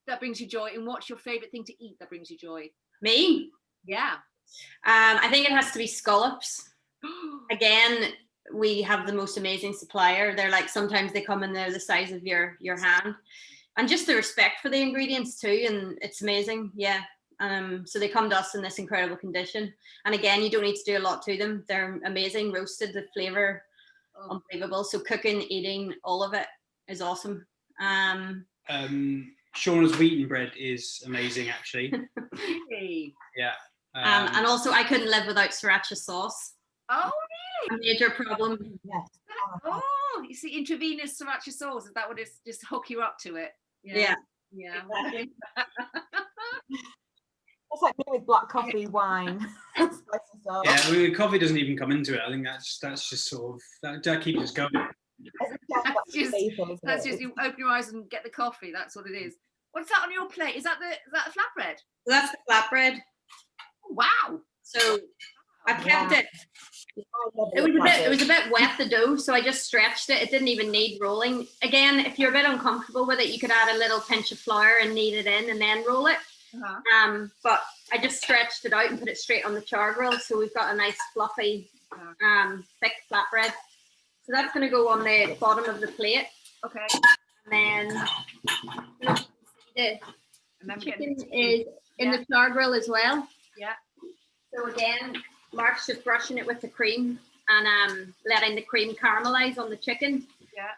that brings you joy, and what's your favourite thing to eat that brings you joy? Me? Yeah. I think it has to be scallops. Again, we have the most amazing supplier. They're like, sometimes they come and they're the size of your hand, and just the respect for the ingredients too, and it's amazing. Yeah. So they come to us in this incredible condition, and again, you don't need to do a lot to them. They're amazing, roasted, the flavor unbelievable. So cooking, eating, all of it is awesome. Shauna's wheaten bread is amazing, actually. Really? Yeah. And also, I couldn't live without sriracha sauce. Oh, A major problem. Yes. oh, you see, intravenous sriracha sauce, is that what it's just hook you up to it? Yeah. Yeah. Exactly. It's like me with black coffee, wine, spicy sauce. Yeah, I mean, coffee doesn't even come into it. I think that's just sort of that keeps us going. That's just you open your eyes and get the coffee. That's what it is. What's that on your plate? Is that a flatbread? So that's the flatbread. Oh, wow. So I kept it. It was a bit wet, the dough, so I just stretched it. It didn't even need rolling. Again, if you're a bit uncomfortable with it, you could add a little pinch of flour and knead it in and then roll it. But I just stretched it out and put it straight on the char grill, so we've got a nice fluffy, thick flatbread. So that's going to go on the bottom of the plate. Okay. And then the chicken is in the char grill as well. Yeah. So again, Mark's just brushing it with the cream and letting the cream caramelize on the chicken. Yeah.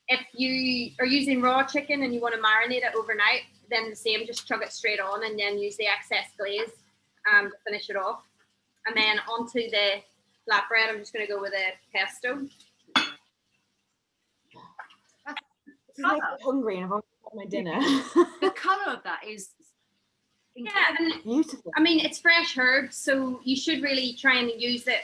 If you are using raw chicken and you want to marinate it overnight, then the same, just chug it straight on and then use the excess glaze to finish it off. And then onto the flatbread, I'm just going to go with a pesto. This makes me hungry and I've already got my dinner. The colour of that is and beautiful. I mean, it's fresh herbs, so you should really try and use it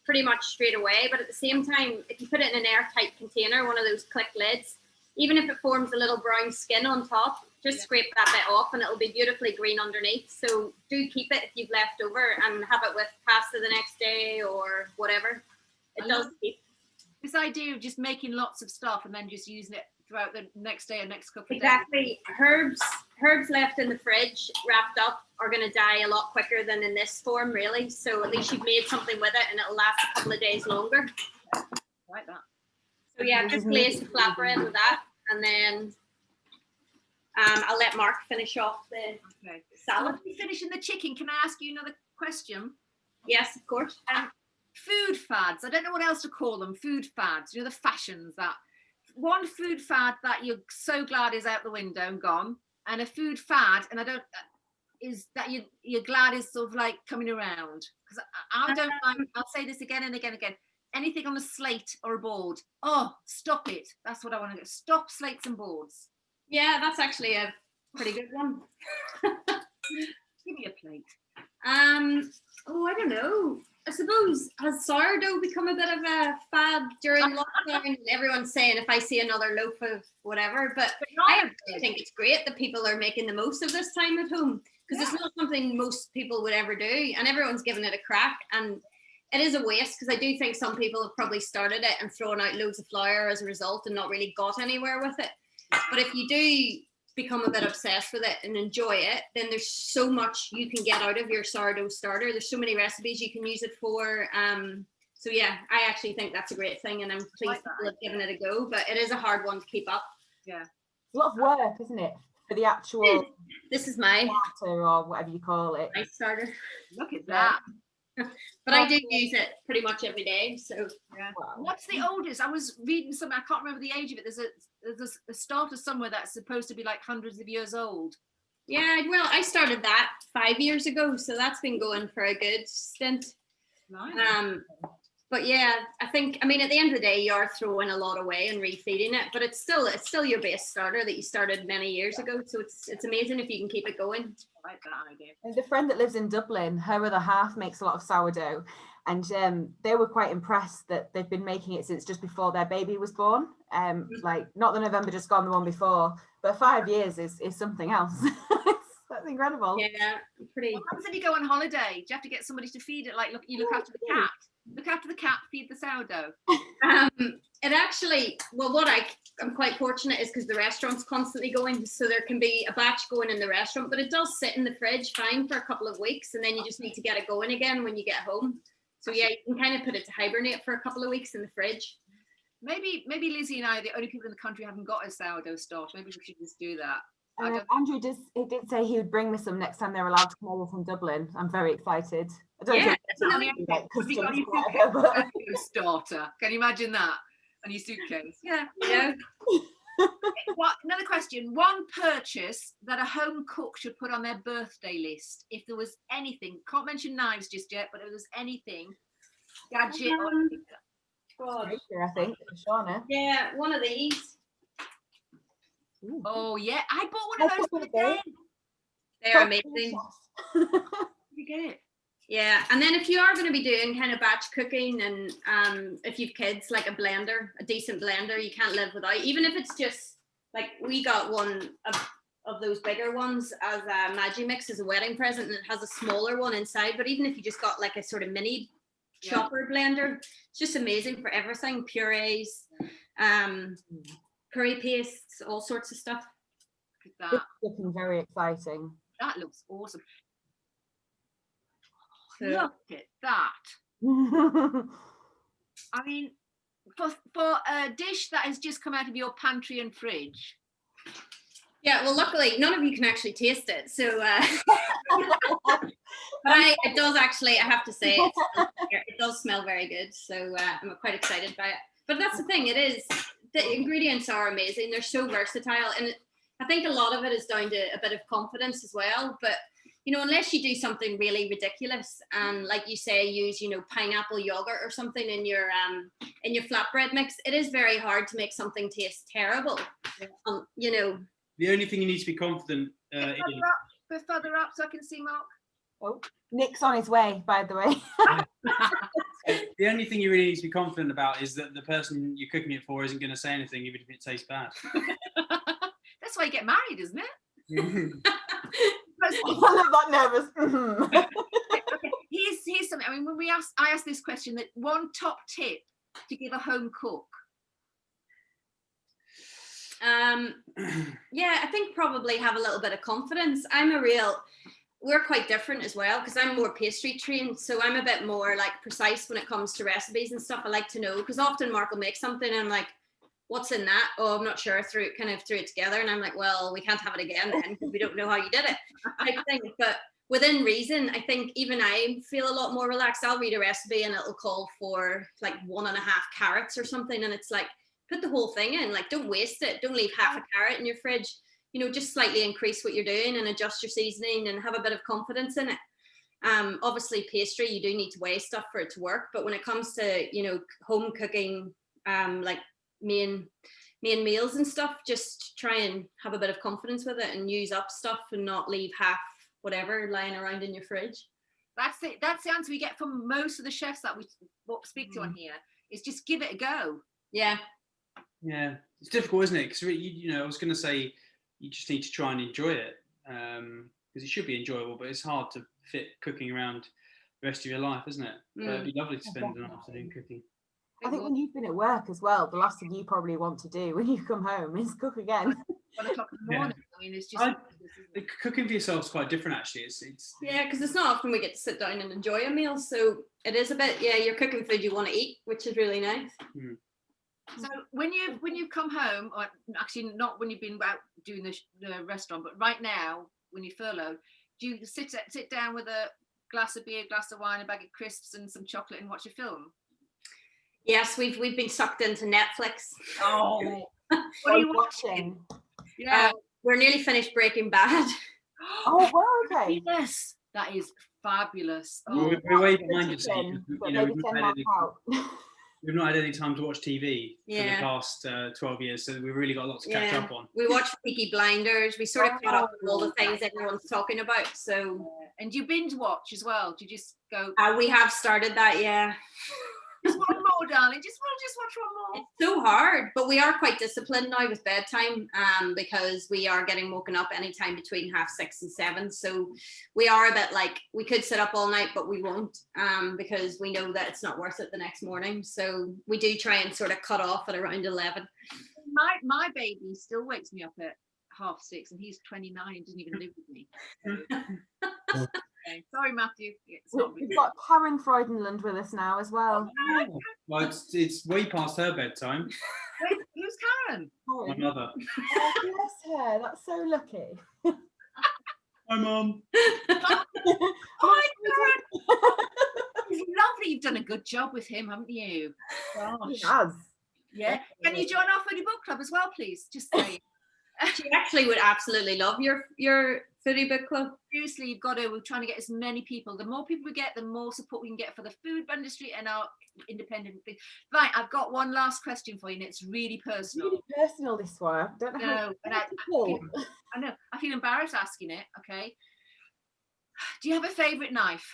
pretty much straight away. But at the same time, if you put it in an airtight container, one of those click lids, even if it forms a little brown skin on top, just scrape that bit off and it'll be beautifully green underneath. So do keep it if you've left over and have it with pasta the next day or whatever. It does keep. This idea of just making lots of stuff and then just using it throughout the next day and next couple of days. Exactly. Herbs left in the fridge, wrapped up, are going to die a lot quicker than in this form, really. So at least you've made something with it and it'll last a couple of days longer. Like that. So yeah, just glaze the flatbread with that, and then I'll let Mark finish off the salad. Before we finish in the chicken, can I ask you another question? Yes, of course. Food fads. I don't know what else to call them. Food fads. You know, the fashions that. One food fad that you're so glad is out the window and gone, and a food fad, and I don't, is that you're glad is sort of like coming around. Because I don't like, I'll say this again and again and again, anything on a slate or a board, oh, stop it. That's what I want to do. Stop slates and boards. Yeah, that's actually a pretty good one. Give me a plate. Oh, I don't know. I suppose, has sourdough become a bit of a fad during lockdown? Everyone's saying if I see another loaf of whatever, but I think it's great that people are making the most of this time at home, because it's not something most people would ever do, and everyone's giving it a crack. And it is a waste, because I do think some people have probably started it and thrown out loads of flour as a result and not really got anywhere with it. But if you do become a bit obsessed with it and enjoy it, then there's so much you can get out of your sourdough starter. There's so many recipes you can use it for. So yeah, I actually think that's a great thing, and I'm pleased people have given it a go, but it is a hard one to keep up. Yeah. It's a lot of work, isn't it? For the actual This is my starter or whatever you call it. my starter. Look at that. But I do use it pretty much every day. So Yeah. Wow. What's the oldest? I was reading something, I can't remember the age of it. There's a starter somewhere that's supposed to be like hundreds of years old. yeah, well, I started that 5 years ago, so that's been going for a good stint. Nice. But yeah, I mean, at the end of the day, you are throwing a lot away and refeeding it, but it's still your base starter that you started many years ago. So it's amazing if you can keep it going. I like that idea. And the friend that lives in Dublin, her other half makes a lot of sourdough, and they were quite impressed that they've been making it since just before their baby was born. Like not the November just gone, the one before, but 5 years is something else. That's incredible. Yeah, pretty. What happens if you go on holiday? Do you have to get somebody to feed it? Like, look after the cat. Look after the cat, feed the sourdough. It actually, well, I'm quite fortunate is because the restaurant's constantly going, so there can be a batch going in the restaurant, but it does sit in the fridge fine for a couple of weeks, and then you just need to get it going again when you get home. So yeah, you can kind of put it to hibernate for a couple of weeks in the fridge. Maybe Lizzie and I are the only people in the country who haven't got a sourdough starter. Maybe we should just do that. Andrew did say he would bring me some next time they're allowed to come over from Dublin. I'm very excited. I don't know if starter. Can you imagine that? And your suitcase. Yeah. Another question. One purchase that a home cook should put on their birthday list, if there was anything. Can't mention knives just yet, but if there was anything, gadget or anything. I think Shauna. Yeah, one of these. Ooh. Oh yeah, I bought one of those the other day. They're amazing. You get it. Yeah, and then if you are going to be doing kind of batch cooking, and if you've kids, like a blender, a decent blender, you can't live without. Even if it's just like we got one of those bigger ones as a Magimix as a wedding present, and it has a smaller one inside. But even if you just got like a sort of mini chopper blender, it's just amazing for everything, purees, curry pastes, all sorts of stuff. It's looking very exciting. That looks awesome. Look at that. I mean, for a dish that has just come out of your pantry and fridge. Yeah, well, luckily none of you can actually taste it, so but it does actually, I have to say, it does smell very good, so I'm quite excited by it. But that's the thing, the ingredients are amazing. They're so versatile, and I think a lot of it is down to a bit of confidence as well. But you know, unless you do something really ridiculous and, like you say, use pineapple yogurt or something in your flatbread mix, it is very hard to make something taste terrible. The only thing you need to be confident in. Bit further up so I can see Mark. Oh, Nick's on his way, by the way. The only thing you really need to be confident about is that the person you're cooking it for isn't going to say anything, even if it tastes bad. That's why you get married, isn't it? I'm not nervous. Okay. Here's something. I mean, when I asked this question, that one top tip to give a home cook. Yeah, I think probably have a little bit of confidence. We're quite different as well, because I'm more pastry trained, so I'm a bit more like precise when it comes to recipes and stuff. I like to know, because often Mark will make something and I'm like, what's in that? Oh, I'm not sure. Threw it together, and I'm like, well, we can't have it again then because we don't know how you did it, type thing. But within reason, I think even I feel a lot more relaxed. I'll read a recipe and it'll call for like 1.5 carrots or something, and it's like, put the whole thing in. Like, don't waste it. Don't leave half a carrot in your fridge. Just slightly increase what you're doing and adjust your seasoning and have a bit of confidence in it. Obviously pastry, you do need to weigh stuff for it to work, but when it comes to home cooking, like main meals and stuff, just try and have a bit of confidence with it and use up stuff and not leave half whatever lying around in your fridge. That's it. That's the answer we get from most of the chefs that we speak to on here, is just give it a go. Yeah, it's difficult, isn't it? Because I was going to say, you just need to try and enjoy it, because it should be enjoyable, but it's hard to fit cooking around the rest of your life, isn't it? It'd be lovely to spend an afternoon cooking. I think when you've been at work as well, the last thing you probably want to do when you come home is cook again. 1 o'clock in the morning. I mean, it's just cooking for yourself is quite different, actually. It's yeah, because it's not often we get to sit down and enjoy a meal, so it is a bit, you're cooking food you want to eat, which is really nice. So when you come home, or actually not when you've been out doing the restaurant, but right now when you're furloughed, do you sit down with a glass of beer, glass of wine, a bag of crisps, and some chocolate and watch a film? Yes, we've been sucked into Netflix. Oh, what are you watching? Yeah, we're nearly finished Breaking Bad. Oh, well, okay. Yes, that is fabulous. We're way behind you. Maybe 10 months out. we've not had any time to watch TV for the Yeah. past 12 years, so we've really got lots to catch Yeah. up on. We watched Peaky Blinders. We sort of caught up with all the Oh. things everyone's talking about. So And you binge watch as well? Do you just go, we have started that, yeah. just one more, darling, just watch one more? It's so hard, but we are quite disciplined now with bedtime, because we are getting woken up anytime between 6:30 and 7. So we are a bit like, we could sit up all night, but we won't, because we know that it's not worth it the next morning. So we do try and sort of cut off at around 11. My baby still wakes me up at 6:30, and he's 29 and doesn't even live with me. So, okay. Sorry, Matthew. It's not We've got Karen Froydenlund with us now as well. Well, it's way past her bedtime. Wait, who's Karen? My mother. Oh, bless her. That's so lucky. Hi, Mum. Oh, Karen. It's lovely. You've done a good job with him, haven't you? He Gosh. has. Yeah. Can you join our Foodie Book Club as well, please? Just say. She actually would absolutely love your Foodie Book Club. Seriously, you've got to. We're trying to get as many people. The more people we get, the more support we can get for the food industry and our independent thing. Right, I've got one last question for you, and it's really personal. Really personal, this one. I don't know how No, and I know. I feel embarrassed asking it. Okay. Do you have a favourite knife?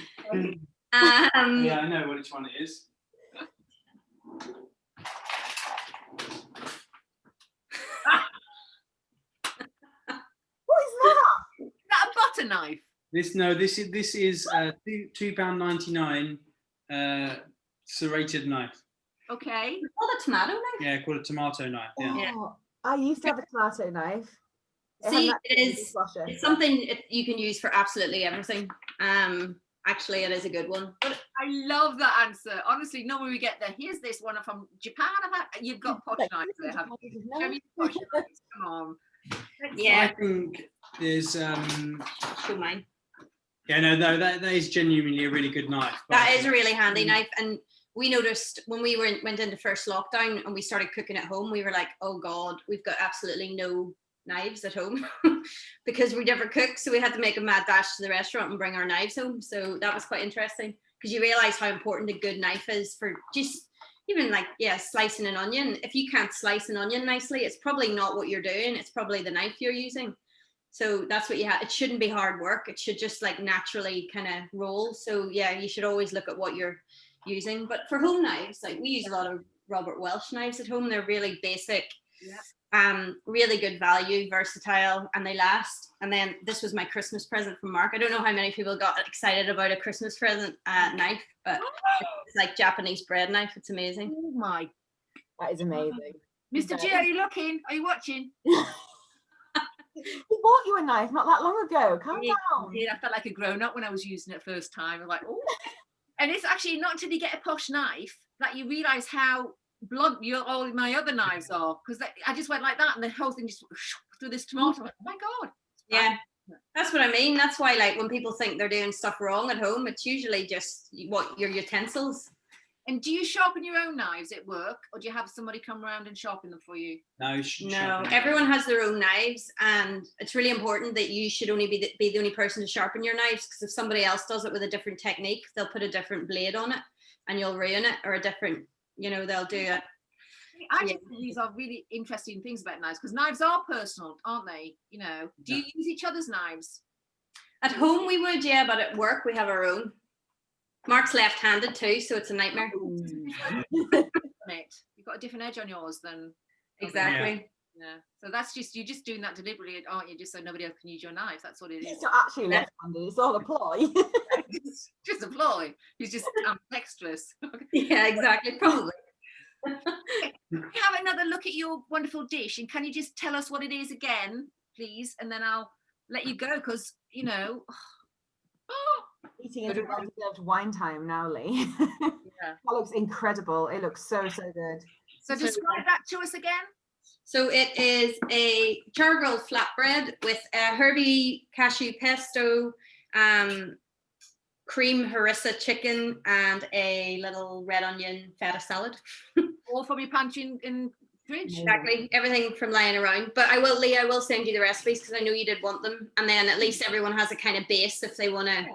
Yeah, I know which one it is. What is that? Is that a butter knife? This is £2.99 serrated knife. Okay. Called a tomato knife. Yeah, called a tomato knife. Yeah. Yeah. Oh, I used to have a tomato knife. See, hadn't it actually is- dishwasher. It's something you can use for absolutely everything. Actually, it is a good one. But I love that answer. Honestly, normally we get there. Here's this one from Japan. You've got posh Like, knives there, haven't you? Show me no. posh knives. Come on. yeah, I think there's show mine. yeah, no, that is genuinely a really good knife. but That I is a think- really handy knife. And we noticed when we went into first lockdown and we started cooking at home, we were like, oh God, we've got absolutely no knives at home because we never cook. So we had to make a mad dash to the restaurant and bring our knives home. So that was quite interesting because you realize how important a good knife is for just even like, yeah, slicing an onion. If you can't slice an onion nicely, it's probably not what you're doing. It's probably the knife you're using. So that's what you have. It shouldn't be hard work. It should just like naturally kind of roll. So yeah, you should always look at what you're using. But for home knives, like we use a lot of Robert Welch knives at home. They're really basic, really good value, versatile, and they last. And then this was my Christmas present from Mark. I don't know how many people got excited about a Christmas present knife, but it's like Japanese bread knife. It's amazing. Oh my. That is amazing. Mr. G, are you looking? Are you watching? We bought you a knife not that long ago. Calm Yeah, down. I felt like a grown-up when I was using it first time. I'm like, oh. And it's actually not until you get a posh knife that you realise how blunt all my other knives are. Because I just went like that and the whole thing just through this tomato. Like, oh my God. Yeah, that's what I mean. That's why, like, when people think they're doing stuff wrong at home, it's usually just what your utensils. And do you sharpen your own knives at work, or do you have somebody come around and sharpen them for you? No, Everyone has their own knives, and it's really important that you should only be the only person to sharpen your knives, because if somebody else does it with a different technique, they'll put a different blade on it and you'll ruin it, or a different, they'll do it. I just think these are really interesting things about knives, because knives are personal, aren't they? Do you use each other's knives? At home we would, yeah, but at work we have our own. Mark's left-handed too, so it's a nightmare. You've got a different edge on yours than Exactly. Yeah. So you're just doing that deliberately, aren't you? Just so nobody else can use your knives. That's what it is. It's not actually left-handed. It's all a ploy. just a ploy. He's just ambidextrous. Yeah, exactly. Probably. Have another look at your wonderful dish, and can you just tell us what it is again, please? And then I'll let you go, because Eating into well-deserved wine time now, Lee. That looks incredible. It looks so good. So describe that to us again. So it is a charcoal flatbread with a herby cashew pesto, cream harissa chicken, and a little red onion feta salad. All from your pantry in fridge. Exactly, everything from lying around. But I will send you the recipes, because I know you did want them, and then at least everyone has a kind of base if they want to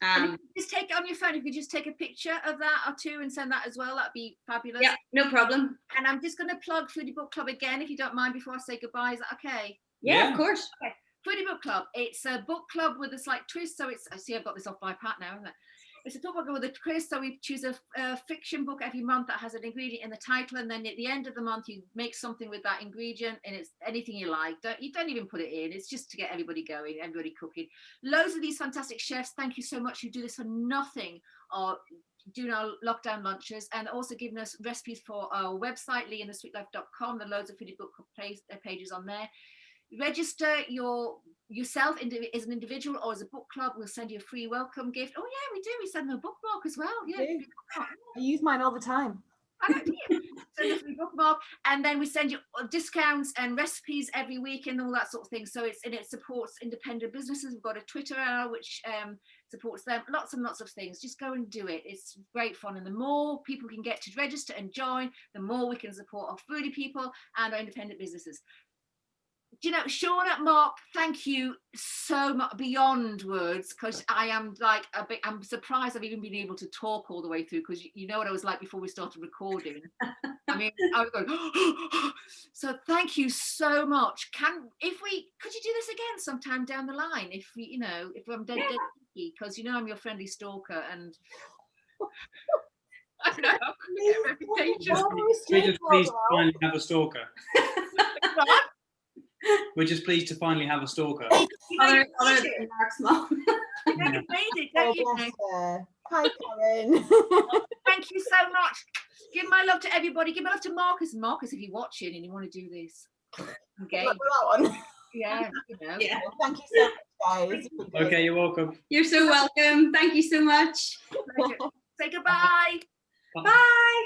And if you just take it on your phone. If you just take a picture of that or two and send that as well, that'd be fabulous. Yeah, no problem. And I'm just going to plug Foodie Book Club again, if you don't mind, before I say goodbye. Is that okay? Yeah, of course. Okay. Foodie Book Club. It's a book club with a slight twist. So it's, I see I've got this off my pat now, isn't it? It's a book club with a twist. So we choose a fiction book every month that has an ingredient in the title, and then at the end of the month you make something with that ingredient, and it's anything you like. You don't even put it in. It's just to get everybody going, everybody cooking. Loads of these fantastic chefs. Thank you so much. You do this for nothing, or doing our lockdown lunches, and also giving us recipes for our website, leeandthesweetlife.com. There are loads of Foodie Book pages on there. Register yourself as an individual or as a book club. We'll send you a free welcome gift. Oh yeah, we do. We send them a bookmark as well. Yeah, I use mine all the time. I don't do. Send a free bookmark, and then we send you discounts and recipes every week and all that sort of thing. So it supports independent businesses. We've got a Twitter account which supports them. Lots and lots of things. Just go and do it. It's great fun, and the more people can get to register and join, the more we can support our foodie people and our independent businesses. Do you know, Shauna, Mark, thank you so much, beyond words, because I am like I'm surprised I've even been able to talk all the way through, because you know what I was like before we started recording. I mean, I was going, so thank you so much. Could you do this again sometime down the line, if I'm dead, because I'm your friendly stalker, and I know I've got a reputation. We're just pleased to finally have a stalker. We're just pleased to finally have a stalker. Other than Mark's mom. You made it, don't you? Hi, Karen. Thank you so much. Give my love to everybody. Give my love to Marcus. Marcus, if you're watching and you want to do this, okay? Yeah, Yeah. Thank you so much, guys. Okay, you're welcome. You're so welcome. Thank you so much. Say goodbye. Bye.